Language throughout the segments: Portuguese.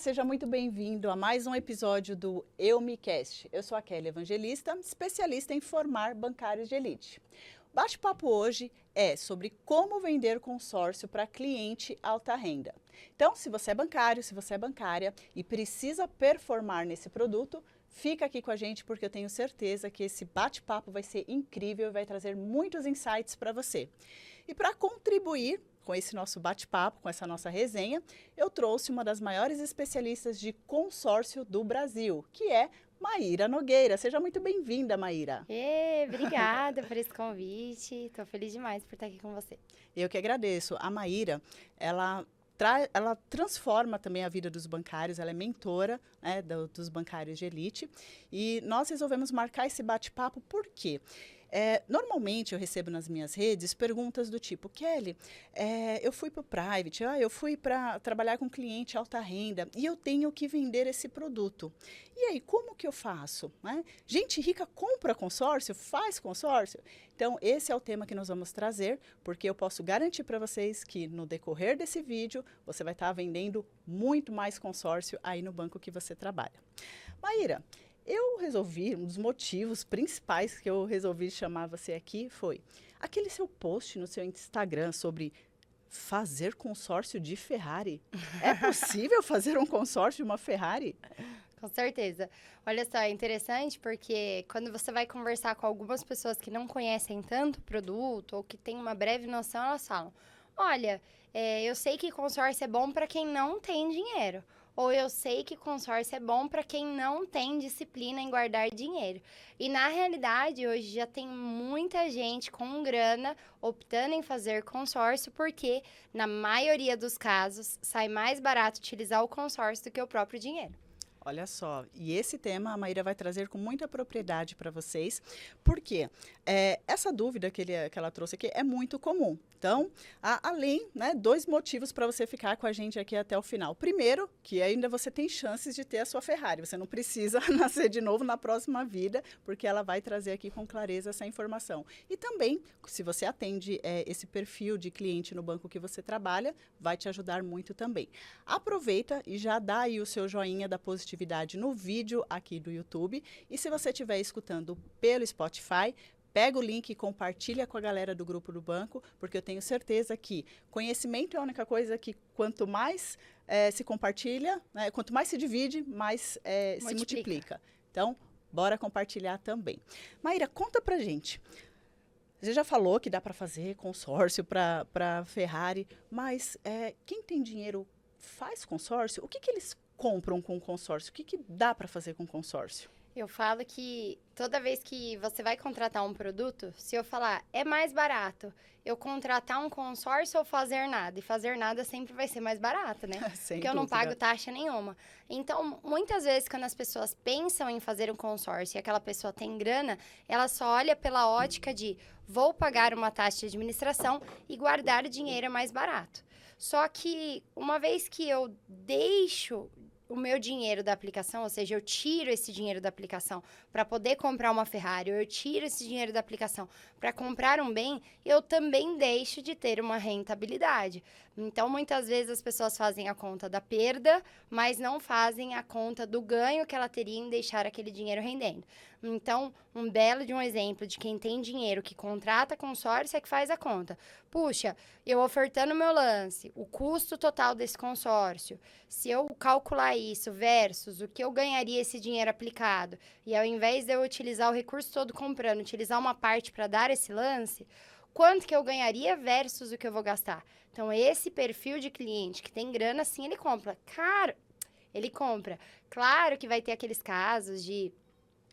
seja muito bem-vindo a mais um episódio do Eu Me Cast. Eu sou a Kelly Evangelista, especialista em formar bancários de elite. O bate-papo hoje é sobre como vender consórcio para cliente alta renda. Então, se você é bancário, se você é bancária e precisa performar nesse produto, fica aqui com a gente porque eu tenho certeza que esse bate-papo vai ser incrível e vai trazer muitos insights para você. E para contribuir com esse nosso bate-papo, com essa nossa resenha, eu trouxe uma das maiores especialistas de consórcio do Brasil, que é Maíra Nogueira. Seja muito bem-vinda, Maíra. Obrigada por esse convite. Estou feliz demais por estar aqui com você. Eu que agradeço. A Maíra, ela transforma também a vida dos bancários, ela é mentora, né, dos bancários de elite. E nós resolvemos marcar esse bate-papo por quê? Normalmente eu recebo nas minhas redes perguntas do tipo, Kelly, eu fui para o private, eu fui para trabalhar com cliente alta renda e eu tenho que vender esse produto. E aí, como que eu faço? Né? Gente rica compra consórcio, faz consórcio? Então, esse é o tema que nós vamos trazer, porque eu posso garantir para vocês que no decorrer desse vídeo, você vai estar vendendo muito mais consórcio aí no banco que você trabalha. Maíra, eu resolvi, um dos motivos principais que eu resolvi chamar você aqui foi aquele seu post no seu Instagram sobre fazer consórcio de Ferrari. É possível fazer um consórcio de uma Ferrari? Com certeza. Olha só, é interessante porque quando você vai conversar com algumas pessoas que não conhecem tanto o produto ou que têm uma breve noção, elas falam, olha, eu sei que consórcio é bom para quem não tem dinheiro. Ou eu sei que consórcio é bom para quem não tem disciplina em guardar dinheiro. E na realidade, hoje já tem muita gente com grana optando em fazer consórcio porque, na maioria dos casos, sai mais barato utilizar o consórcio do que o próprio dinheiro. Olha só, e esse tema a Maíra vai trazer com muita propriedade para vocês, porque essa dúvida que ela trouxe aqui é muito comum. Então, além, né, 2 motivos para você ficar com a gente aqui até o final. Primeiro, que ainda você tem chances de ter a sua Ferrari, você não precisa nascer de novo na próxima vida, porque ela vai trazer aqui com clareza essa informação. E também, se você atende esse perfil de cliente no banco que você trabalha, vai te ajudar muito também. Aproveita e já dá aí o seu joinha da positividade no vídeo aqui do YouTube. E se você estiver escutando pelo Spotify, pega o link e compartilha com a galera do grupo do banco, porque eu tenho certeza que conhecimento é a única coisa que quanto mais se compartilha, né, quanto mais se divide, mais se multiplica. Então, bora compartilhar também. Maíra, conta pra gente. Você já falou que dá para fazer consórcio para Ferrari, mas quem tem dinheiro faz consórcio? O que eles compram com consórcio? O que dá para fazer com consórcio? Eu falo que toda vez que você vai contratar um produto, se eu falar é mais barato eu contratar um consórcio ou fazer nada, e fazer nada sempre vai ser mais barato, né? Porque eu não pago taxa nenhuma. Então, muitas vezes, quando as pessoas pensam em fazer um consórcio e aquela pessoa tem grana, ela só olha pela ótica de vou pagar uma taxa de administração e guardar o dinheiro é mais barato. Só que, uma vez que eu deixo o meu dinheiro da aplicação, ou seja, eu tiro esse dinheiro da aplicação para poder comprar uma Ferrari, ou eu tiro esse dinheiro da aplicação para comprar um bem, eu também deixo de ter uma rentabilidade. Então, muitas vezes as pessoas fazem a conta da perda, mas não fazem a conta do ganho que ela teria em deixar aquele dinheiro rendendo. Então, um belo de um exemplo de quem tem dinheiro que contrata consórcio é que faz a conta. Puxa, eu ofertando meu lance, o custo total desse consórcio, se eu calcular isso versus o que eu ganharia esse dinheiro aplicado, e ao invés de eu utilizar o recurso todo comprando, utilizar uma parte para dar esse lance, quanto que eu ganharia versus o que eu vou gastar? Então, esse perfil de cliente que tem grana, sim, ele compra. Cara, ele compra. Claro que vai ter aqueles casos de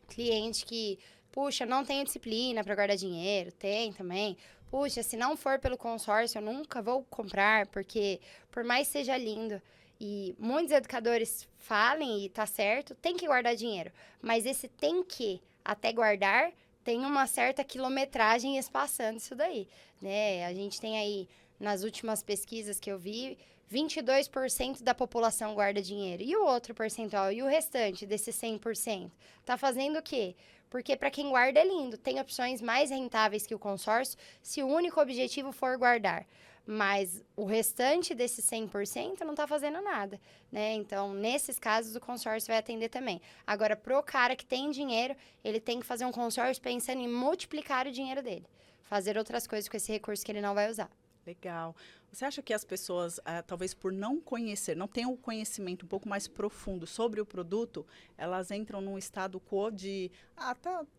cliente que, puxa, não tenho disciplina para guardar dinheiro. Tem também. Puxa, se não for pelo consórcio, eu nunca vou comprar, porque por mais seja lindo e muitos educadores falem, e tá certo, tem que guardar dinheiro. Mas esse tem que, até guardar, tem uma certa quilometragem espaçando isso daí, né? A gente tem aí, nas últimas pesquisas que eu vi, 22% da população guarda dinheiro. E o outro percentual? E o restante desses 100%? Tá fazendo o quê? Porque para quem guarda é lindo, tem opções mais rentáveis que o consórcio se o único objetivo for guardar. mas o restante desse 100% não está fazendo nada, né? Então, nesses casos, o consórcio vai atender também. Agora, pro cara que tem dinheiro, ele tem que fazer um consórcio pensando em multiplicar o dinheiro dele. Fazer outras coisas com esse recurso que ele não vai usar. Legal. Você acha que as pessoas, talvez por não conhecer, não tenham o conhecimento um pouco mais profundo sobre o produto, elas entram num estado quo de,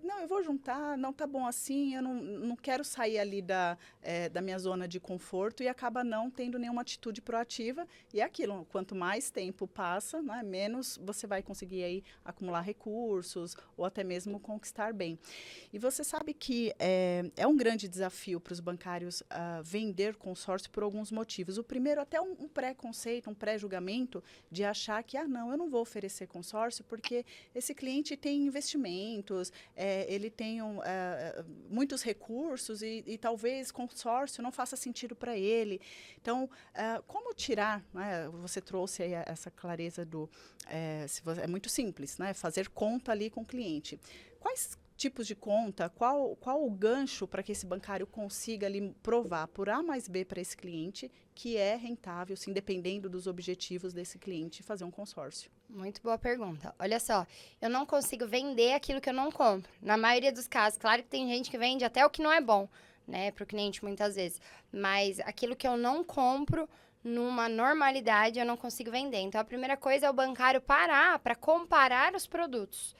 não, eu vou juntar, não tá bom assim, eu não quero sair ali da minha zona de conforto e acaba não tendo nenhuma atitude proativa. E é aquilo, quanto mais tempo passa, né, menos você vai conseguir aí acumular recursos ou até mesmo conquistar bem. E você sabe que é um grande desafio para os bancários vender consórcio por alguns motivos. O primeiro, até um pré-conceito, um pré-julgamento de achar que, não, eu não vou oferecer consórcio porque esse cliente tem investimentos, ele tem muitos recursos e talvez consórcio não faça sentido para ele. Então, como tirar, né, você trouxe aí essa clareza é muito simples, né, fazer conta ali com o cliente. Quais tipos de conta, qual o gancho para que esse bancário consiga ali provar por A mais B para esse cliente que é rentável, sim, dependendo dos objetivos desse cliente, fazer um consórcio? Muito boa pergunta. Olha só, eu não consigo vender aquilo que eu não compro. Na maioria dos casos, claro que tem gente que vende até o que não é bom, né, para o cliente muitas vezes. Mas aquilo que eu não compro, numa normalidade, eu não consigo vender. Então, a primeira coisa é o bancário parar para comparar os produtos.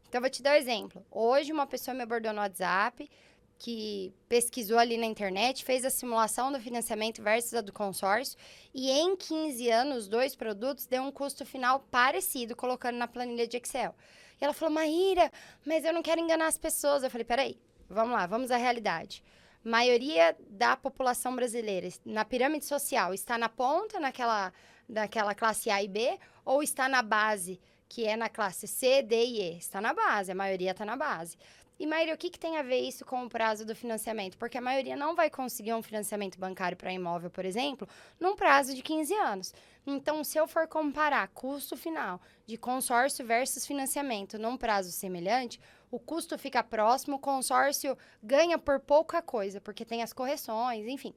Então, eu vou te dar um exemplo. Hoje, uma pessoa me abordou no WhatsApp, que pesquisou ali na internet, fez a simulação do financiamento versus a do consórcio, e em 15 anos, os dois produtos deu um custo final parecido, colocando na planilha de Excel. E ela falou, Maíra, mas eu não quero enganar as pessoas. Eu falei, peraí, vamos lá, vamos à realidade. Maioria da população brasileira, na pirâmide social, está na ponta, daquela classe A e B, ou está na base, que é na classe C, D e E. Está na base, a maioria está na base. E, Maíra, o que tem a ver isso com o prazo do financiamento? Porque a maioria não vai conseguir um financiamento bancário para imóvel, por exemplo, num prazo de 15 anos. Então, se eu for comparar custo final de consórcio versus financiamento num prazo semelhante, o custo fica próximo, o consórcio ganha por pouca coisa, porque tem as correções, enfim.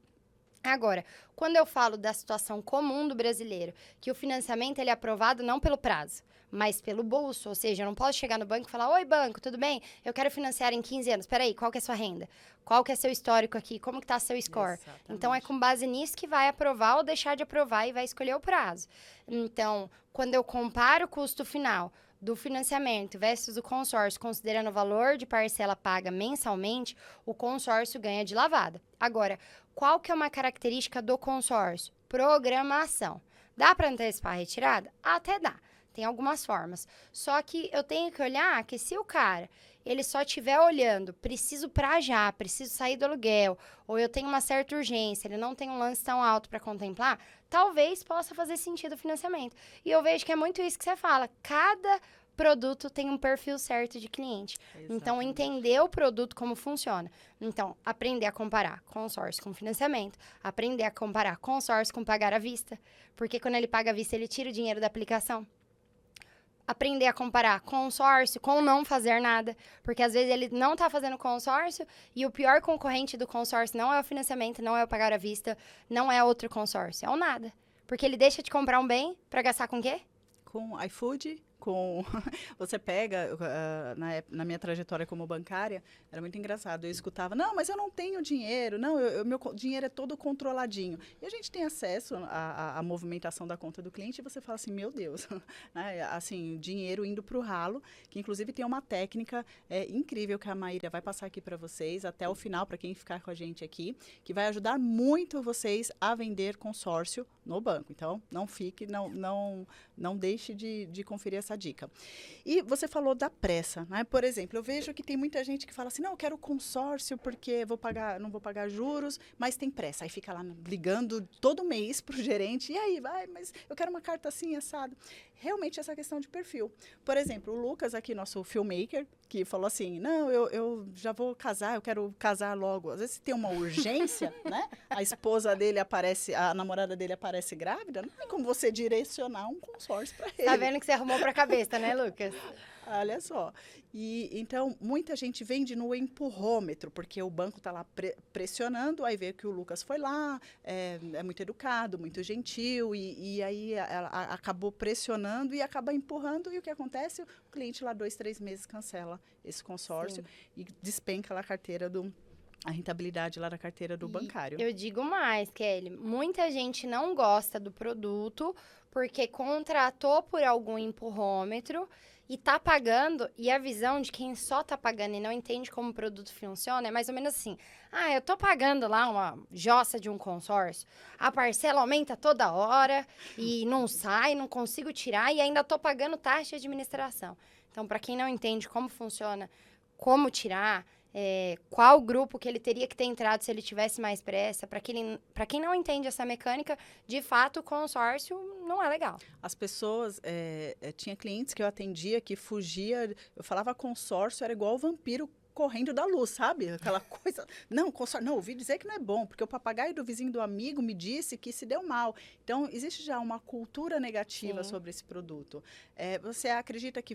Agora, quando eu falo da situação comum do brasileiro, que o financiamento ele é aprovado não pelo prazo, mas pelo bolso, ou seja, eu não posso chegar no banco e falar, oi banco, tudo bem? Eu quero financiar em 15 anos, peraí, qual que é a sua renda? Qual que é seu histórico aqui? Como que está seu score? Exatamente. Então, é com base nisso que vai aprovar ou deixar de aprovar e vai escolher o prazo. Então, quando eu comparo o custo final do financiamento versus o consórcio, considerando o valor de parcela paga mensalmente, o consórcio ganha de lavada. Agora, qual que é uma característica do consórcio? Programação. Dá para antecipar a retirada? Até dá. Tem algumas formas. Só que eu tenho que olhar que se o cara, ele só estiver olhando, preciso para já, preciso sair do aluguel, ou eu tenho uma certa urgência, ele não tem um lance tão alto para contemplar, talvez possa fazer sentido o financiamento. E eu vejo que é muito isso que você fala. Cada produto tem um perfil certo de cliente. Exatamente. Então, entender o produto, como funciona. Então, aprender a comparar consórcio com financiamento, aprender a comparar consórcio com pagar à vista, porque quando ele paga à vista, ele tira o dinheiro da aplicação. Aprender a comparar consórcio com não fazer nada, porque às vezes ele não está fazendo consórcio e o pior concorrente do consórcio não é o financiamento, não é o pagar à vista, não é outro consórcio, é o nada. Porque ele deixa de comprar um bem para gastar com o quê? Com iFood, você pega, na minha trajetória como bancária, era muito engraçado, eu escutava, não, mas eu não tenho dinheiro, não, meu dinheiro é todo controladinho. E a gente tem acesso à movimentação da conta do cliente e você fala assim, meu Deus, né? Assim, dinheiro indo para o ralo, que inclusive tem uma técnica incrível que a Maíra vai passar aqui para vocês, até o final, para quem ficar com a gente aqui, que vai ajudar muito vocês a vender consórcio no banco. Então, não deixe de conferir essa dica. E você falou da pressa, né? Por exemplo, eu vejo que tem muita gente que fala assim, não, eu quero consórcio porque não vou pagar juros, mas tem pressa. Aí fica lá ligando todo mês para o gerente, e aí, mas eu quero uma carta assim, assado. Realmente essa questão de perfil. Por exemplo, o Lucas aqui, nosso filmmaker, que falou assim, não, eu já vou casar, eu quero casar logo. Às vezes tem uma urgência, né? A esposa dele a namorada dele aparece grávida, não tem como você direcionar um consórcio para ele. Tá vendo que você arrumou para a cabeça, né, Lucas? Olha só. E então, muita gente vende no empurrômetro, porque o banco está lá pressionando, aí vê que o Lucas foi lá, é muito educado, muito gentil, e aí ela acabou pressionando e acaba empurrando, e o que acontece? O cliente lá 2, 3 meses cancela esse consórcio. Sim. E despenca lá a rentabilidade lá da carteira do bancário. Eu digo mais, Kelly, muita gente não gosta do produto porque contratou por algum empurrômetro e tá pagando, e a visão de quem só tá pagando e não entende como o produto funciona é mais ou menos assim: eu tô pagando lá uma jossa de um consórcio, a parcela aumenta toda hora e não sai, não consigo tirar e ainda tô pagando taxa de administração. Então, para quem não entende como funciona, como tirar, qual grupo que ele teria que ter entrado se ele tivesse mais pressa, para quem não entende essa mecânica, de fato, o consórcio não é legal. As pessoas, tinha clientes que eu atendia que fugia, eu falava consórcio, era igual o vampiro correndo da luz, sabe? Aquela coisa, não, consórcio, não, ouvi dizer que não é bom, porque o papagaio do vizinho do amigo me disse que se deu mal. Então, existe já uma cultura negativa, sim, sobre esse produto. Você acredita que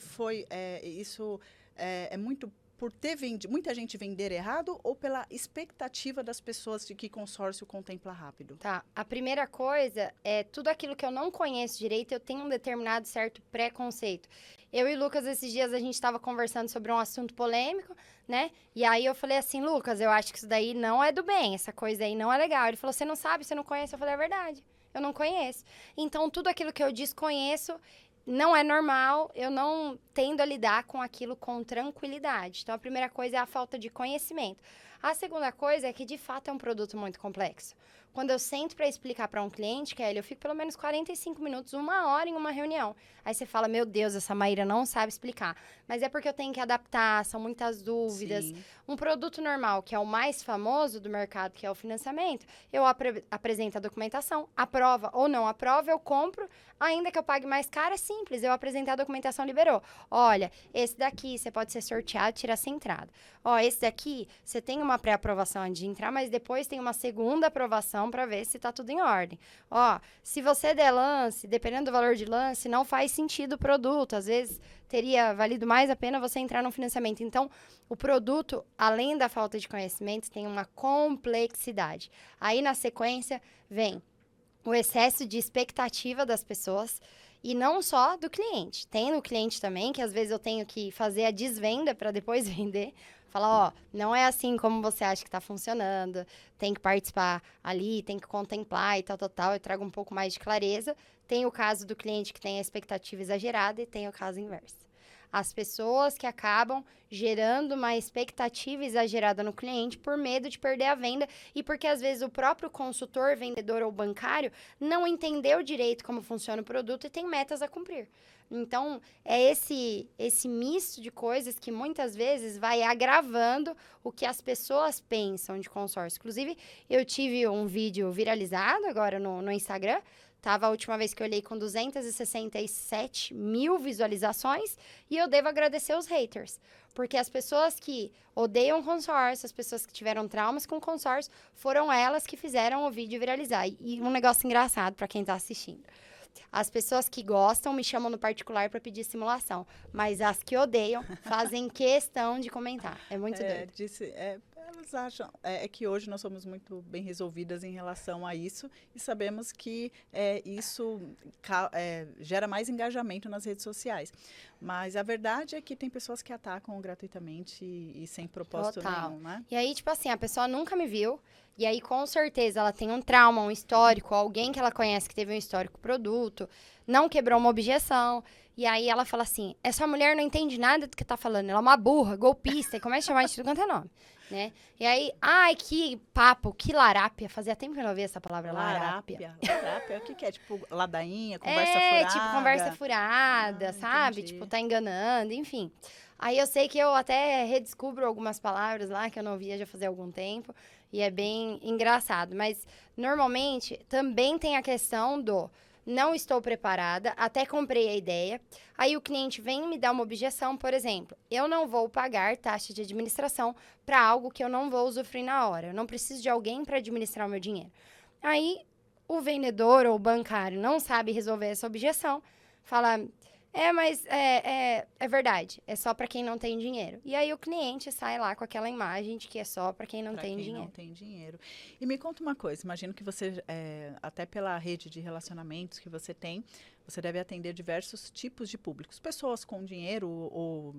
isso é muito por ter muita gente vender errado ou pela expectativa das pessoas de que consórcio contempla rápido? Tá, a primeira coisa é tudo aquilo que eu não conheço direito, eu tenho um determinado certo preconceito. Eu e o Lucas, esses dias, a gente estava conversando sobre um assunto polêmico, né? E aí eu falei assim, Lucas, eu acho que isso daí não é do bem, essa coisa aí não é legal. Ele falou, você não sabe, você não conhece? Eu falei, é verdade, eu não conheço. Então, tudo aquilo que eu desconheço não é normal, eu não tendo a lidar com aquilo com tranquilidade. Então, a primeira coisa é a falta de conhecimento. A segunda coisa é que, de fato, é um produto muito complexo. Quando eu sento para explicar para um cliente, Kelly, eu fico pelo menos 45 minutos, 1 hora em uma reunião. Aí você fala, meu Deus, essa Maíra não sabe explicar. Mas é porque eu tenho que adaptar, são muitas dúvidas. Sim. Um produto normal, que é o mais famoso do mercado, que é o financiamento, eu apresento a documentação, aprova ou não aprova, eu compro, ainda que eu pague mais caro, é simples, eu apresentei a documentação, liberou. Olha, esse daqui você pode ser sorteado, tirar essa entrada. Ó, esse daqui, você tem uma pré-aprovação antes de entrar, mas depois tem uma segunda aprovação para ver se tá tudo em ordem. Ó, se você der lance, dependendo do valor de lance, não faz sentido o produto. Às vezes, teria valido mais a pena você entrar no financiamento. Então, o produto, além da falta de conhecimento, tem uma complexidade. Aí, na sequência, vem o excesso de expectativa das pessoas e não só do cliente. Tem no cliente também, que às vezes eu tenho que fazer a desvenda para depois vender. Falar, não é assim como você acha que está funcionando, tem que participar ali, tem que contemplar e tal. Eu trago um pouco mais de clareza. Tem o caso do cliente que tem a expectativa exagerada e tem o caso inverso. As pessoas que acabam gerando uma expectativa exagerada no cliente por medo de perder a venda e porque, às vezes, o próprio consultor, vendedor ou bancário não entendeu direito como funciona o produto e tem metas a cumprir. Então, é esse misto de coisas que, muitas vezes, vai agravando o que as pessoas pensam de consórcio. Inclusive, eu tive um vídeo viralizado agora no Instagram. Tava a última vez que eu olhei com 267 mil visualizações e eu devo agradecer os haters. Porque as pessoas que odeiam consórcio, as pessoas que tiveram traumas com consórcio, foram elas que fizeram o vídeo viralizar. E um negócio engraçado para quem tá assistindo. As pessoas que gostam me chamam no particular para pedir simulação, mas as que odeiam fazem questão de comentar. É muito doido. Elas acham que hoje nós somos muito bem resolvidas em relação a isso e sabemos que isso gera mais engajamento nas redes sociais. Mas a verdade é que tem pessoas que atacam gratuitamente e sem propósito nenhum, né? E aí, tipo assim, a pessoa nunca me viu, e aí com certeza ela tem um trauma, um histórico, alguém que ela conhece que teve um histórico produto, não quebrou uma objeção, e aí ela fala assim, essa mulher não entende nada do que tá falando, ela é uma burra, golpista, e começa a chamar de tudo quanto é nome, né? E aí, que papo, que larápia, fazia tempo que eu não ouvia essa palavra, larápia. Larápia, o que é? Tipo, ladainha, conversa furada? Tipo, conversa furada, sabe? Entendi. Tipo, tá enganando, enfim. Aí eu sei que eu até redescubro algumas palavras lá que eu não ouvia já fazia algum tempo, e é bem engraçado. Mas, normalmente, também tem a questão do não estou preparada, até comprei a ideia. Aí o cliente vem e me dá uma objeção, por exemplo, eu não vou pagar taxa de administração para algo que eu não vou usufruir na hora. Eu não preciso de alguém para administrar o meu dinheiro. Aí o vendedor ou o bancário não sabe resolver essa objeção, fala, Mas é verdade. É só para quem não tem dinheiro. E aí o cliente sai lá com aquela imagem de que é só para quem não tem dinheiro. Não tem dinheiro. E me conta uma coisa. Imagino que você, até pela rede de relacionamentos que você tem, você deve atender diversos tipos de públicos. Pessoas com dinheiro ou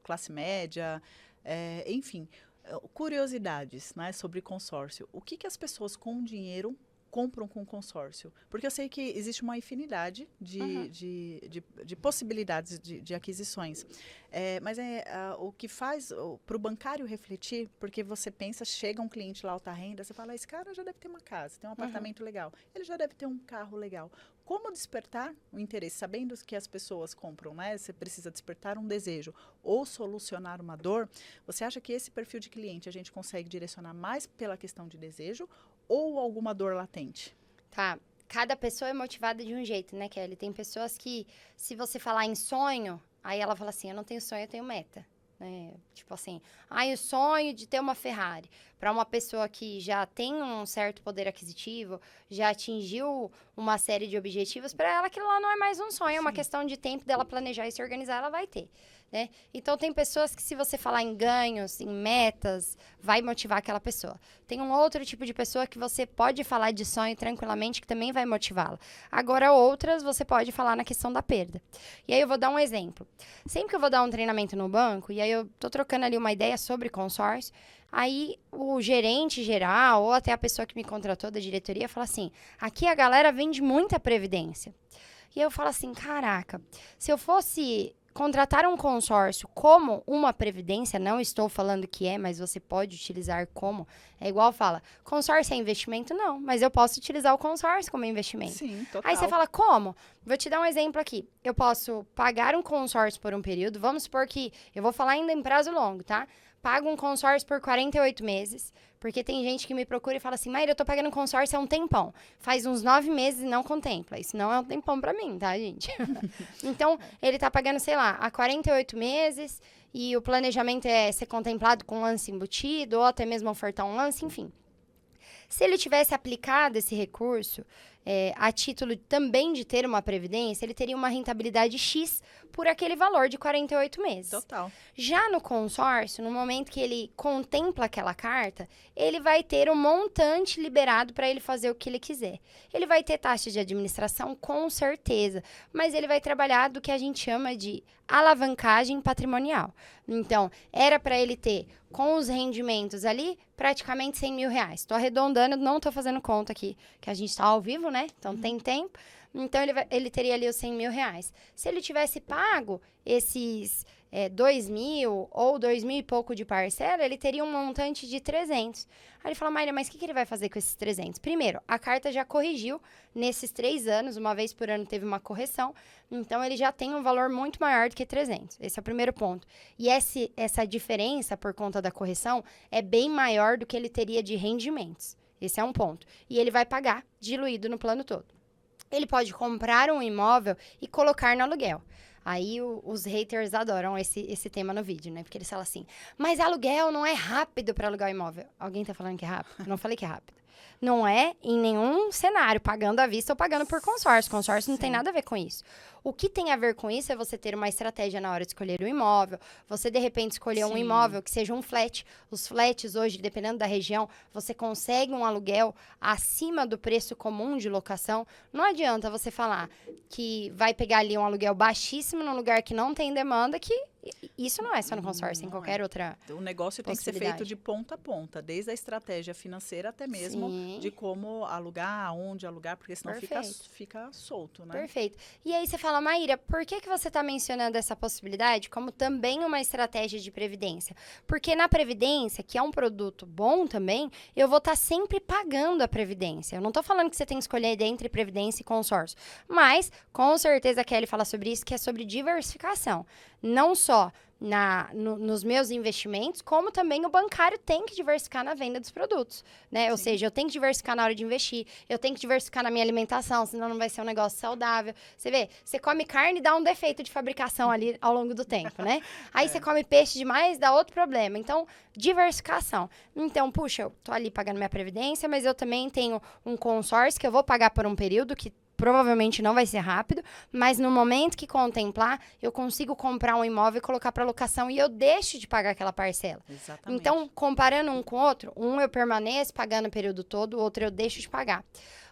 classe média, enfim. Curiosidades, né, sobre consórcio. O que as pessoas com dinheiro compram com consórcio? Porque eu sei que existe uma infinidade de possibilidades de aquisições. Mas o que faz para o bancário refletir, porque você pensa, chega um cliente lá alta renda, você fala, esse cara já deve ter uma casa, tem um apartamento legal, ele já deve ter um carro legal. Como despertar o interesse? Sabendo que as pessoas compram, né? Você precisa despertar um desejo ou solucionar uma dor. Você acha que esse perfil de cliente a gente consegue direcionar mais pela questão de desejo ou alguma dor latente? Tá. Cada pessoa é motivada de um jeito, né, Kelly? Tem pessoas que, se você falar em sonho, aí ela fala assim, eu não tenho sonho, eu tenho meta. Tipo assim, o sonho de ter uma Ferrari. Para uma pessoa que já tem um certo poder aquisitivo, já atingiu uma série de objetivos, para ela aquilo lá não é mais um sonho, é uma questão de tempo dela planejar e se organizar, ela vai ter. Né? Então, tem pessoas que, se você falar em ganhos, em metas, vai motivar aquela pessoa. Tem um outro tipo de pessoa que você pode falar de sonho tranquilamente, que também vai motivá-la. Agora, outras, você pode falar na questão da perda. E aí, eu vou dar um exemplo. Sempre que eu vou dar um treinamento no banco, e aí eu tô trocando ali uma ideia sobre consórcio, aí o gerente geral, ou até a pessoa que me contratou da diretoria, fala assim, aqui a galera vende muita previdência. E aí eu falo assim, caraca, se eu fosse contratar um consórcio como uma previdência, não estou falando que mas você pode utilizar como. É igual fala, consórcio é investimento? Não, mas eu posso utilizar o consórcio como investimento. Sim, total. Aí você fala, como? Vou te dar um exemplo aqui. Eu posso pagar um consórcio por um período, vamos supor que, eu vou falar ainda em prazo longo, tá? Pago um consórcio por 48 meses, porque tem gente que me procura e fala assim, Maíra, eu tô pagando um consórcio há um tempão. Faz uns 9 meses e não contempla. Isso não é um tempão pra mim, tá, gente? Então, ele tá pagando, sei lá, há 48 meses e o planejamento é ser contemplado com lance embutido ou até mesmo ofertar um lance, enfim. Se ele tivesse aplicado esse recurso a título também de ter uma previdência, ele teria uma rentabilidade X por aquele valor de 48 meses. Total. Já no consórcio, no momento que ele contempla aquela carta, ele vai ter um montante liberado para ele fazer o que ele quiser. Ele vai ter taxa de administração, com certeza, mas ele vai trabalhar do que a gente chama de alavancagem patrimonial. Então, era para ele ter, com os rendimentos ali, praticamente 100 mil reais. Estou arredondando, não estou fazendo conta aqui, que a gente está ao vivo, né? Então, tem tempo. Então, ele teria ali os 100 mil reais. Se ele tivesse pago esses 2 mil ou 2 mil e pouco de parcela, ele teria um montante de 300. Aí ele fala, Maíra, mas o que ele vai fazer com esses 300? Primeiro, a carta já corrigiu nesses 3 anos, uma vez por ano teve uma correção, então ele já tem um valor muito maior do que 300. Esse é o primeiro ponto. E essa diferença, por conta da correção, é bem maior do que ele teria de rendimentos. Esse é um ponto. E ele vai pagar diluído no plano todo. Ele pode comprar um imóvel e colocar no aluguel. Aí os haters adoram esse tema no vídeo, né? Porque eles falam assim, mas aluguel não é rápido para alugar o imóvel. Alguém tá falando que é rápido? Eu não falei que é rápido. Não é em nenhum cenário, pagando à vista ou pagando por consórcio. Consórcio não tem nada a ver com isso. O que tem a ver com isso é você ter uma estratégia na hora de escolher o imóvel, você, de repente, escolher um imóvel que seja um flat. Os flats, hoje, dependendo da região, você consegue um aluguel acima do preço comum de locação. Não adianta você falar que vai pegar ali um aluguel baixíssimo num lugar que não tem demanda, que isso não é só no consórcio, em qualquer outra O negócio tem que ser feito de ponta a ponta, desde a estratégia financeira até mesmo de como alugar, aonde alugar, porque senão fica solto, né? Perfeito. E aí você fala, Maíra, por que você está mencionando essa possibilidade como também uma estratégia de previdência? Porque na previdência, que é um produto bom também, eu vou estar sempre pagando a previdência. Eu não estou falando que você tem que escolher entre previdência e consórcio, mas com certeza a Kelly fala sobre isso, que é sobre diversificação. Não só nos meus investimentos, como também o bancário tem que diversificar na venda dos produtos, né? Ou seja, eu tenho que diversificar na hora de investir, eu tenho que diversificar na minha alimentação, senão não vai ser um negócio saudável. Você vê, você come carne e dá um defeito de fabricação ali ao longo do tempo, né? Aí você come peixe demais, dá outro problema. Então, diversificação. Então, puxa, eu tô ali pagando minha previdência, mas eu também tenho um consórcio que eu vou pagar por um período que provavelmente não vai ser rápido, mas no momento que contemplar, eu consigo comprar um imóvel e colocar para locação e eu deixo de pagar aquela parcela. Exatamente. Então, comparando um com o outro, um eu permaneço pagando o período todo, o outro eu deixo de pagar.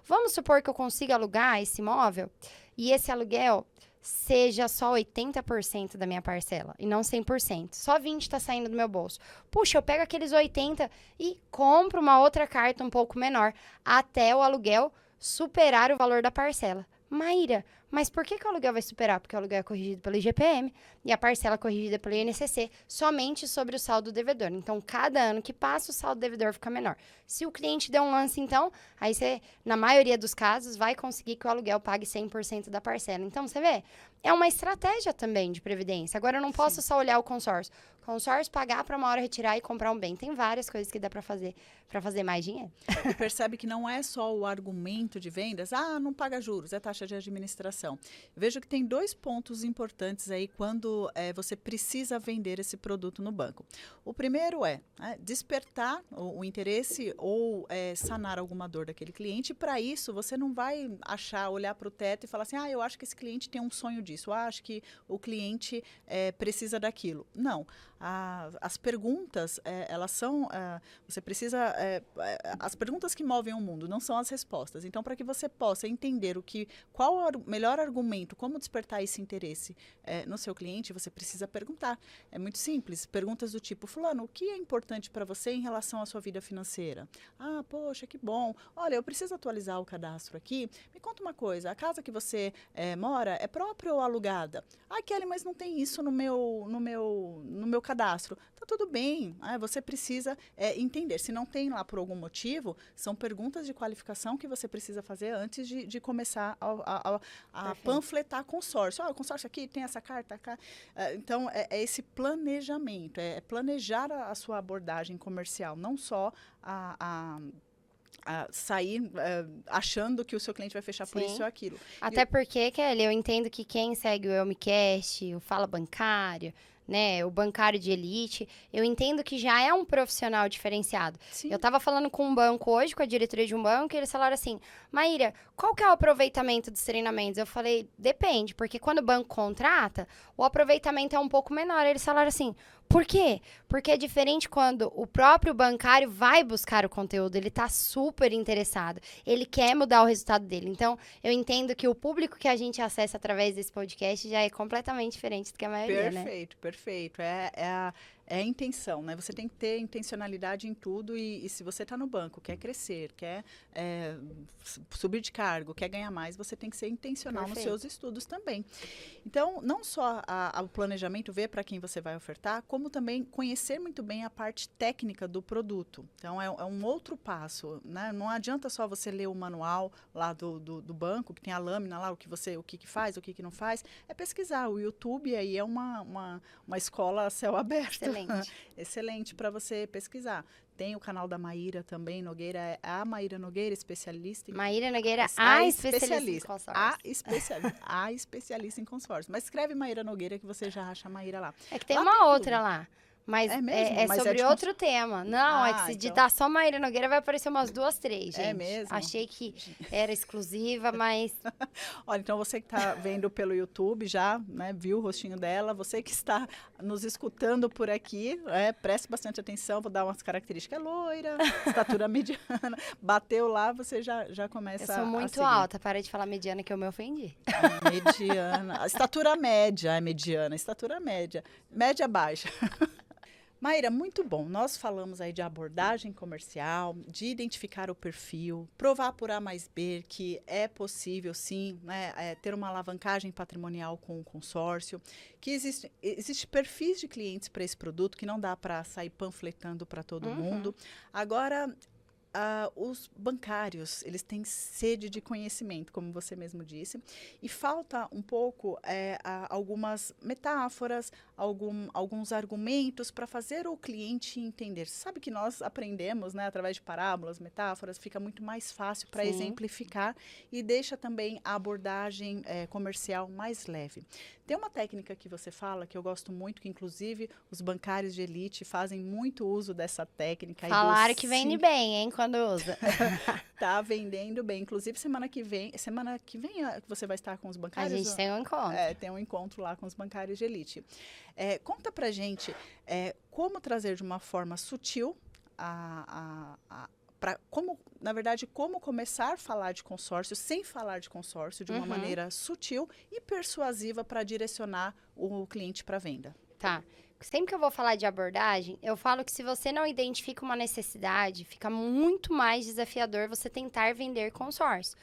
Vamos supor que eu consiga alugar esse imóvel e esse aluguel seja só 80% da minha parcela e não 100%. Só 20% está saindo do meu bolso. Puxa, eu pego aqueles 80% e compro uma outra carta um pouco menor, até o aluguel superar o valor da parcela. Maíra, mas por que o aluguel vai superar? Porque o aluguel é corrigido pelo IGPM e a parcela é corrigida pelo INCC somente sobre o saldo devedor. Então, cada ano que passa, o saldo devedor fica menor. Se o cliente der um lance, então, aí você, na maioria dos casos, vai conseguir que o aluguel pague 100% da parcela. Então, você vê, é uma estratégia também de previdência. Agora, eu não posso só olhar o consórcio. Consórcio, pagar para uma hora retirar e comprar um bem. Tem várias coisas que dá para fazer mais dinheiro. E percebe que não é só o argumento de vendas, não paga juros, é taxa de administração. Vejo que tem 2 pontos importantes aí quando você precisa vender esse produto no banco. O primeiro é despertar o interesse ou sanar alguma dor daquele cliente. E para isso, você não vai olhar para o teto e falar assim, eu acho que esse cliente tem um sonho disso, acho que o cliente precisa daquilo. Não. As perguntas, elas são... você precisa... as perguntas que movem o mundo não são as respostas. Então, para que você possa entender qual é o melhor argumento, como despertar esse interesse no seu cliente, você precisa perguntar. É muito simples. Perguntas do tipo, fulano, o que é importante para você em relação à sua vida financeira? Poxa, que bom. Olha, eu preciso atualizar o cadastro aqui. Me conta uma coisa, a casa que você mora é própria ou alugada? Kelly, mas não tem isso no meu cadastro. Tá tudo bem, você precisa entender. Se não tem lá por algum motivo, são perguntas de qualificação que você precisa fazer antes de começar a panfletar consórcio. O consórcio aqui tem essa carta. Então, é esse planejamento, é planejar a sua abordagem comercial, não só sair achando que o seu cliente vai fechar por isso ou aquilo. Até porque, Kelly, eu entendo que quem segue o Elmicast, o Fala Bancário, né, o bancário de elite, eu entendo que já é um profissional diferenciado. Sim. Eu estava falando com um banco hoje, com a diretoria de um banco, e eles falaram assim, Maíra, qual que é o aproveitamento dos treinamentos? Eu falei, depende, porque quando o banco contrata, o aproveitamento é um pouco menor. Eles falaram assim, por quê? Porque é diferente quando o próprio bancário vai buscar o conteúdo, ele está super interessado, ele quer mudar o resultado dele. Então, eu entendo que o público que a gente acessa através desse podcast já é completamente diferente do que a maioria, Perfeito, perfeito. É a intenção, né? Você tem que ter intencionalidade em tudo e se você está no banco, quer crescer, quer subir de cargo, quer ganhar mais, você tem que ser intencional nos seus estudos também. Então, não só o planejamento, ver para quem você vai ofertar, como também conhecer muito bem a parte técnica do produto. Então, é um outro passo, né? Não adianta só você ler o manual lá do banco, que tem a lâmina lá, o que faz, o que não faz. É pesquisar. O YouTube aí é uma escola a céu aberto. Excelente para você pesquisar. Tem o canal da Maíra também, Nogueira, a Maíra Nogueira, especialista em... Maíra Nogueira, a especialista em consórcio. A especialista em consórcio. Mas escreve Maíra Nogueira que você já acha a Maíra lá. É que tem uma outra lá. Mas é sobre outro tema. Não, é que se digitar só Maíra Nogueira vai aparecer umas 2, 3, gente. É mesmo? Achei que era exclusiva, mas... Olha, então você que está vendo pelo YouTube já, né, viu o rostinho dela, você que está nos escutando por aqui, preste bastante atenção, vou dar umas características. Loira, estatura mediana, bateu lá, você já começa a Eu sou muito alta, para de falar mediana que eu me ofendi. Mediana, estatura média é mediana, estatura média, média baixa. Maíra, muito bom. Nós falamos aí de abordagem comercial, de identificar o perfil, provar por A mais B que é possível, sim, né, ter uma alavancagem patrimonial com o consórcio, que existe perfis de clientes para esse produto que não dá para sair panfletando para todo mundo. Agora, os bancários, eles têm sede de conhecimento, como você mesmo disse, e falta um pouco algumas metáforas, alguns argumentos para fazer o cliente entender. Sabe que nós aprendemos, né, através de parábolas, metáforas, fica muito mais fácil para exemplificar e deixa também a abordagem comercial mais leve. Tem uma técnica que você fala, que eu gosto muito, que inclusive os bancários de elite fazem muito uso dessa técnica. Falaram que vende bem, hein, quando usa. Tá vendendo bem. Inclusive, semana que vem você vai estar com os bancários? A gente tem um encontro. Tem um encontro lá com os bancários de elite. Conta pra gente como trazer de uma forma sutil como começar a falar de consórcio sem falar de consórcio de uma maneira sutil e persuasiva para direcionar o cliente para venda. Tá. Sempre que eu vou falar de abordagem, eu falo que se você não identifica uma necessidade, fica muito mais desafiador você tentar vender consórcio.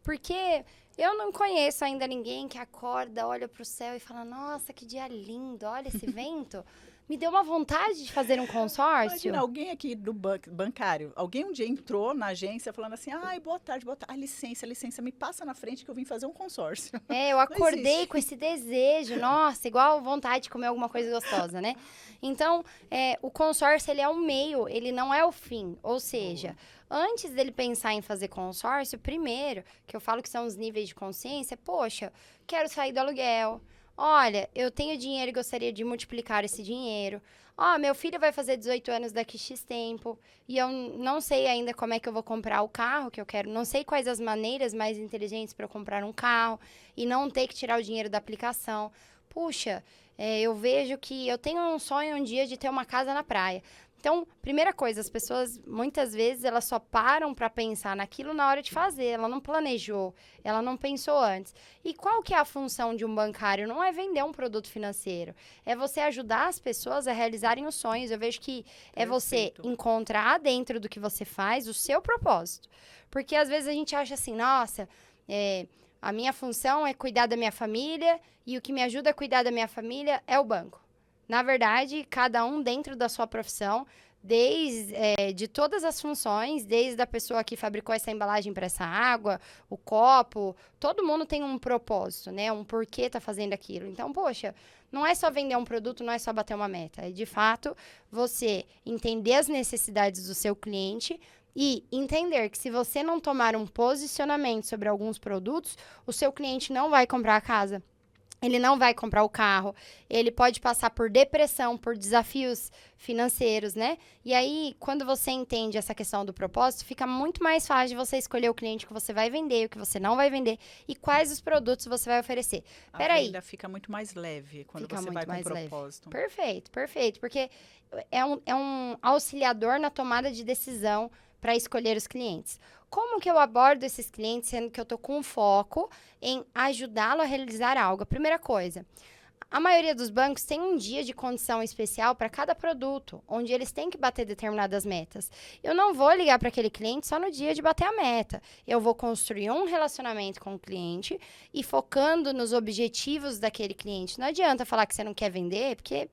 Porque eu não conheço ainda ninguém que acorda, olha para o céu e fala, nossa, que dia lindo, olha esse vento. Me deu uma vontade de fazer um consórcio. Imagina, alguém aqui do bancário, alguém um dia entrou na agência falando assim, ai, boa tarde. Licença, me passa na frente que eu vim fazer um consórcio. Eu acordei com esse desejo, nossa, igual vontade de comer alguma coisa gostosa, né? Então, o consórcio, ele é um meio, ele não é o fim. Ou seja, antes dele pensar em fazer consórcio, primeiro, que eu falo que são os níveis de consciência, poxa, quero sair do aluguel. Olha, eu tenho dinheiro e gostaria de multiplicar esse dinheiro. Meu filho vai fazer 18 anos daqui X tempo e eu não sei ainda como é que eu vou comprar o carro que eu quero. Não sei quais as maneiras mais inteligentes para eu comprar um carro e não ter que tirar o dinheiro da aplicação. Puxa, eu vejo que eu tenho um sonho um dia de ter uma casa na praia. Então, primeira coisa, as pessoas, muitas vezes, elas só param para pensar naquilo na hora de fazer. Ela não planejou, ela não pensou antes. E qual que é a função de um bancário? Não é vender um produto financeiro. É você ajudar as pessoas a realizarem os sonhos. Eu vejo que é você encontrar dentro do que você faz o seu propósito. Porque, às vezes, a gente acha assim, nossa, a minha função é cuidar da minha família e o que me ajuda a cuidar da minha família é o banco. Na verdade, cada um dentro da sua profissão, de todas as funções, desde a pessoa que fabricou essa embalagem para essa água, o copo, todo mundo tem um propósito, né? Um porquê tá fazendo aquilo. Então, poxa, não é só vender um produto, não é só bater uma meta. É, de fato, você entender as necessidades do seu cliente e entender que se você não tomar um posicionamento sobre alguns produtos, o seu cliente não vai comprar a casa. Ele não vai comprar o carro, ele pode passar por depressão, por desafios financeiros, né? E aí, quando você entende essa questão do propósito, fica muito mais fácil de você escolher o cliente que você vai vender, o que você não vai vender e quais os produtos você vai oferecer. A venda fica muito mais leve quando você vai com propósito. Perfeito, porque é um auxiliador na tomada de decisão para escolher os clientes. Como que eu abordo esses clientes, sendo que eu estou com foco em ajudá-lo a realizar algo? A primeira coisa, a maioria dos bancos tem um dia de condição especial para cada produto, onde eles têm que bater determinadas metas. Eu não vou ligar para aquele cliente só no dia de bater a meta. Eu vou construir um relacionamento com o cliente e focando nos objetivos daquele cliente. Não adianta falar que você não quer vender, porque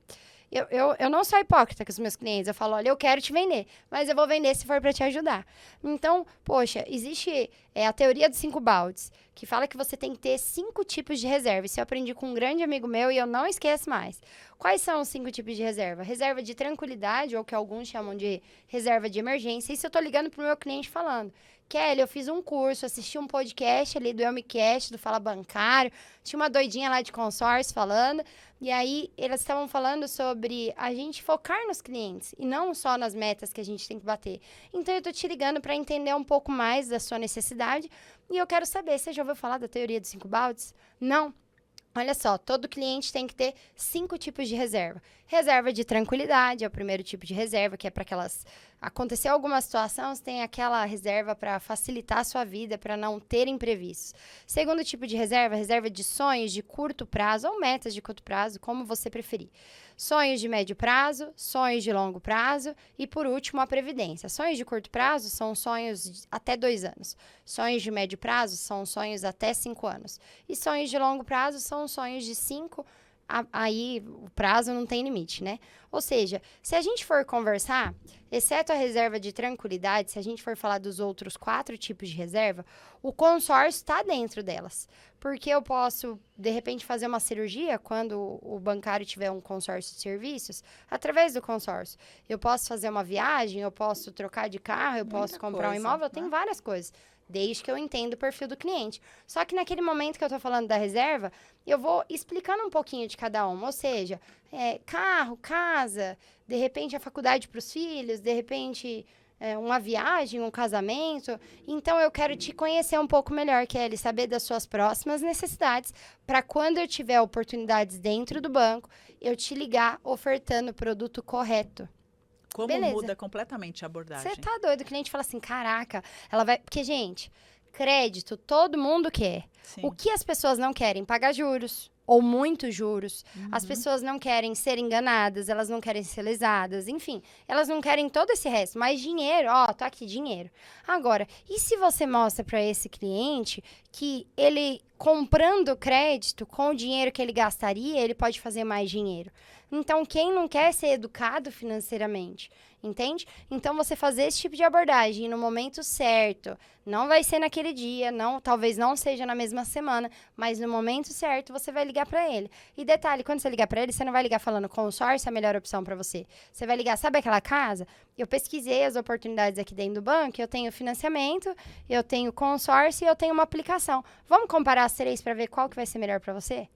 eu não sou hipócrita com os meus clientes. Eu falo, olha, eu quero te vender, mas eu vou vender se for para te ajudar. Então, poxa, existe a teoria dos 5 baldes, que fala que você tem que ter 5 tipos de reserva. Isso eu aprendi com um grande amigo meu e eu não esqueço mais. Quais são os 5 tipos de reserva? Reserva de tranquilidade, ou que alguns chamam de reserva de emergência. Isso eu tô ligando pro meu cliente falando. Kelly, eu fiz um curso, assisti um podcast ali do Elmicast, do Fala Bancário, tinha uma doidinha lá de consórcio falando, e aí eles estavam falando sobre a gente focar nos clientes e não só nas metas que a gente tem que bater. Então eu tô te ligando para entender um pouco mais da sua necessidade e eu quero saber, você já ouviu falar da teoria dos 5 baldes? Não? Olha só, todo cliente tem que ter 5 tipos de reserva. Reserva de tranquilidade é o primeiro tipo de reserva, que é para aquelas... Aconteceu alguma situação, você tem aquela reserva para facilitar a sua vida, para não ter imprevistos. Segundo tipo de reserva, reserva de sonhos de curto prazo ou metas de curto prazo, como você preferir. Sonhos de médio prazo, sonhos de longo prazo e, por último, a previdência. Sonhos de curto prazo são sonhos de até 2 anos. Sonhos de médio prazo são sonhos até 5 anos. E sonhos de longo prazo são sonhos de 5 aí o prazo não tem limite, né? Ou seja, se a gente for conversar, exceto a reserva de tranquilidade, se a gente for falar dos outros 4 tipos de reserva, o consórcio está dentro delas. Porque eu posso, de repente, fazer uma cirurgia quando o bancário tiver um consórcio de serviços, através do consórcio. Eu posso fazer uma viagem, eu posso trocar de carro, eu posso comprar um imóvel, eu tenho várias coisas. Desde que eu entenda o perfil do cliente. Só que naquele momento que eu estou falando da reserva, eu vou explicando um pouquinho de cada uma. Ou seja, carro, casa, de repente a faculdade para os filhos, de repente uma viagem, um casamento. Então, eu quero te conhecer um pouco melhor, Kelly, saber das suas próximas necessidades, para quando eu tiver oportunidades dentro do banco, eu te ligar ofertando o produto correto. Como Beleza. Muda completamente a abordagem. Você tá doido, o cliente fala assim, caraca, ela vai... Porque, gente, crédito, todo mundo quer. Sim. O que as pessoas não querem? Pagar juros, ou muitos juros. As pessoas não querem ser enganadas, elas não querem ser lesadas, enfim. Elas não querem todo esse resto, mas dinheiro, tá aqui, dinheiro. Agora, e se você mostra para esse cliente que ele, comprando crédito, com o dinheiro que ele gastaria, ele pode fazer mais dinheiro? Então, quem não quer ser educado financeiramente, entende? Então, você fazer esse tipo de abordagem no momento certo, não vai ser naquele dia, talvez não seja na mesma semana, mas no momento certo, você vai ligar para ele. E detalhe, quando você ligar para ele, você não vai ligar falando consórcio é a melhor opção para você. Você vai ligar, sabe aquela casa? Eu pesquisei as oportunidades aqui dentro do banco, eu tenho financiamento, eu tenho consórcio e eu tenho uma aplicação. Vamos comparar as 3 para ver qual que vai ser melhor para você?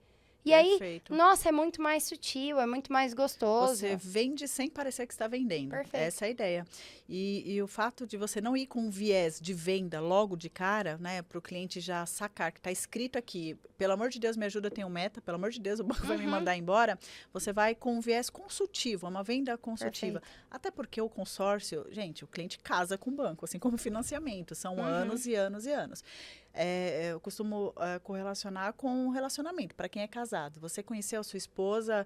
E Perfeito. aí, nossa, é muito mais sutil, é muito mais gostoso. Você vende sem parecer que está vendendo. Perfeito. Essa é a ideia. E o fato de você não ir com um viés de venda logo de cara, né, para o cliente já sacar que está escrito aqui, pelo amor de Deus, me ajuda, eu tenho meta, pelo amor de Deus, o banco vai me mandar embora. Você vai com um viés consultivo, uma venda consultiva. Perfeito. Até porque o consórcio, gente, o cliente casa com o banco, assim como o financiamento, são anos e anos e anos. Eu costumo correlacionar com o relacionamento. Para quem é casado, você conheceu a sua esposa,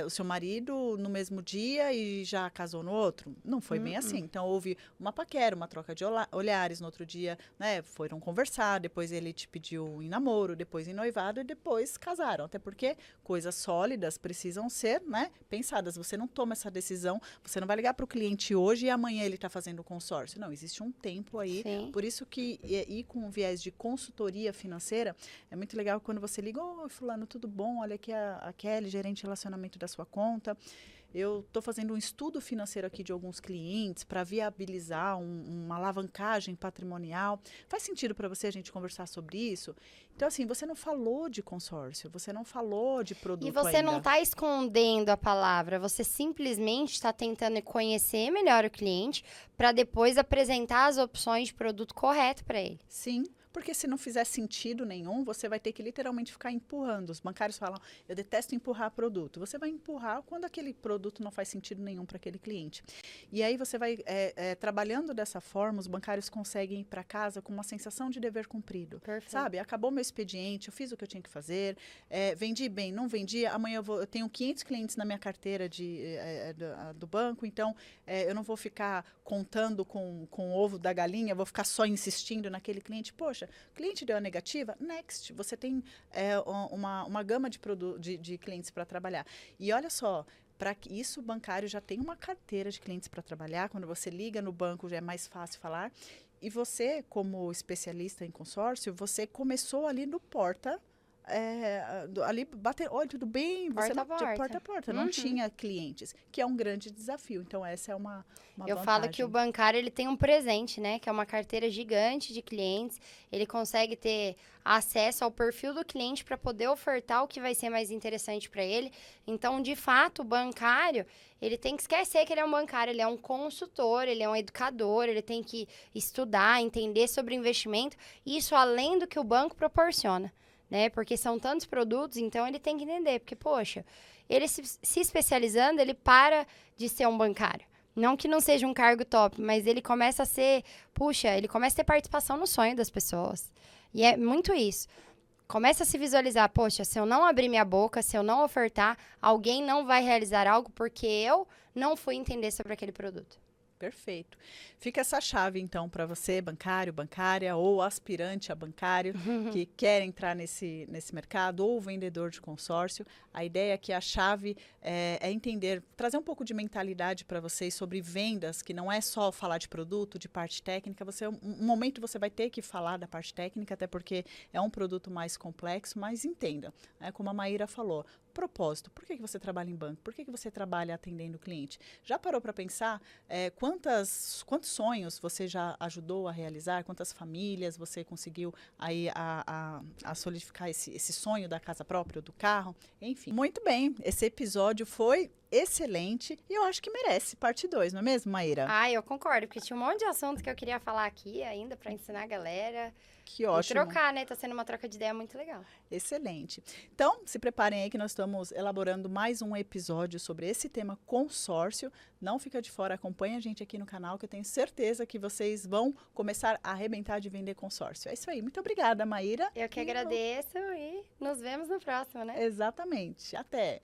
o seu marido no mesmo dia e já casou no outro? Não foi bem assim. Então, houve uma paquera, uma troca de olhares. No outro dia, né, foram conversar, depois ele te pediu em namoro, depois em noivado e depois casaram. Até porque coisas sólidas precisam ser, né, pensadas. Você não toma essa decisão, você não vai ligar para o cliente hoje e amanhã ele está fazendo o consórcio. Não, existe um tempo aí. Sim. Por isso que ir com um viés de consultoria financeira, é muito legal quando você liga, oi, fulano, tudo bom? Olha aqui a Kelly, gerente de relacionamento da sua conta. Eu estou fazendo um estudo financeiro aqui de alguns clientes para viabilizar uma alavancagem patrimonial. Faz sentido para você a gente conversar sobre isso? Então, assim, você não falou de consórcio, você não falou de produto ainda. E você não está escondendo a palavra, você simplesmente está tentando conhecer melhor o cliente para depois apresentar as opções de produto correto para ele. Sim. Porque se não fizer sentido nenhum, você vai ter que literalmente ficar empurrando. Os bancários falam, eu detesto empurrar produto. Você vai empurrar quando aquele produto não faz sentido nenhum para aquele cliente. E aí você vai, trabalhando dessa forma, os bancários conseguem ir para casa com uma sensação de dever cumprido. Perfeito. Sabe? Acabou meu expediente, eu fiz o que eu tinha que fazer, vendi bem, não vendi, amanhã eu tenho 500 clientes na minha carteira do banco, então eu não vou ficar contando com o ovo da galinha, vou ficar só insistindo naquele cliente. Poxa, cliente deu a negativa, next. Você tem uma gama de clientes para trabalhar. E olha só, para isso o bancário já tem uma carteira de clientes para trabalhar. Quando você liga no banco, já é mais fácil falar. E você, como especialista em consórcio, você começou ali no porta... ali bater, oi, tudo bem? Você porta a porta, não tinha clientes, que é um grande desafio. Então, essa é uma Eu vantagem. falo que o bancário ele tem um presente, né? Que é uma carteira gigante de clientes. Ele consegue ter acesso ao perfil do cliente para poder ofertar o que vai ser mais interessante para ele. Então, de fato, o bancário, ele tem que esquecer que ele é um bancário, ele é um consultor, ele é um educador, ele tem que estudar, entender sobre investimento. Isso além do que o banco proporciona. Né? Porque são tantos produtos, então ele tem que entender. Porque, poxa, ele se especializando, ele para de ser um bancário. Não que não seja um cargo top, mas ele começa a ser... Puxa, ele começa a ter participação no sonho das pessoas. E é muito isso. Começa a se visualizar, poxa, se eu não abrir minha boca, se eu não ofertar, alguém não vai realizar algo porque eu não fui entender sobre aquele produto. Perfeito. Fica essa chave, então, para você, bancário, bancária ou aspirante a bancário, que quer entrar nesse mercado, ou vendedor de consórcio. A ideia é que a chave é entender, trazer um pouco de mentalidade para vocês sobre vendas, que não é só falar de produto, de parte técnica. Um momento você vai ter que falar da parte técnica, até porque é um produto mais complexo, mas entenda, como a Maíra falou, propósito. Por que você trabalha em banco? Por que você trabalha atendendo o cliente? Já parou para pensar quantos sonhos você já ajudou a realizar? Quantas famílias você conseguiu aí a solidificar esse sonho da casa própria, do carro? Enfim, muito bem. Esse episódio foi excelente e eu acho que merece parte 2, não é mesmo, Maíra? Eu concordo, porque tinha um monte de assunto que eu queria falar aqui ainda para ensinar a galera. Que ótimo. E trocar, né? Tá sendo uma troca de ideia muito legal. Excelente. Então, se preparem aí que nós estamos elaborando mais um episódio sobre esse tema consórcio. Não fica de fora, acompanha a gente aqui no canal, que eu tenho certeza que vocês vão começar a arrebentar de vender consórcio. É isso aí. Muito obrigada, Maíra. Eu que agradeço e nos vemos no próximo, né? Exatamente. Até!